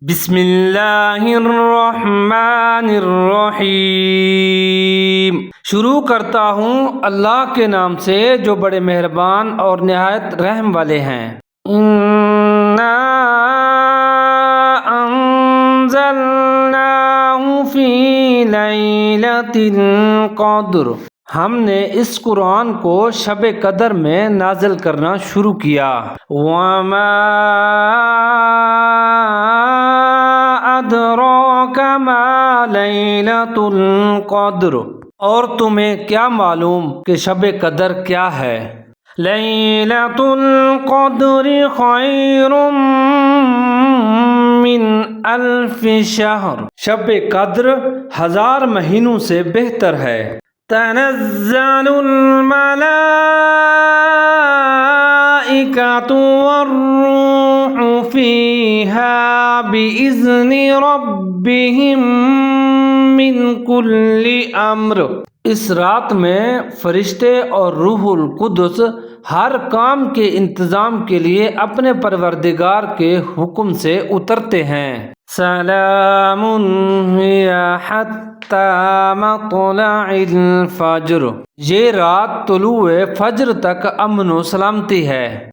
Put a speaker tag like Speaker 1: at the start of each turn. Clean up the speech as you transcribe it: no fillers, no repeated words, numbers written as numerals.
Speaker 1: بسم اللہ الرحمن الرحیم۔ شروع کرتا ہوں اللہ کے نام سے جو بڑے مہربان اور نہایت رحم والے ہیں۔ اِنَّا أَنزَلْنَاهُ فِي لَيْلَةِ الْقَدْرِ، ہم نے اس قرآن کو شب قدر میں نازل کرنا شروع کیا۔ وَمَا أَدْرَاكَ مَا لَيْلَةُ الْقَدْرِ، اور تمہیں کیا معلوم کہ شب قدر کیا ہے؟ لَيْلَةُ الْقَدْرِ خَيْرٌ مِّنْ أَلْفِ شَهْرٍ، شب قدر 1000 مہینوں سے بہتر ہے۔ تنزل الملائكة والروح فيها بإذن ربهم من كل أمر، اس رات میں فرشتے اور روح القدس ہر کام کے انتظام کے لیے اپنے پروردگار کے حکم سے اترتے ہیں۔ سلام ہی حتی مطلع الفجر، یہ رات طلوع فجر تک امن و سلامتی ہے۔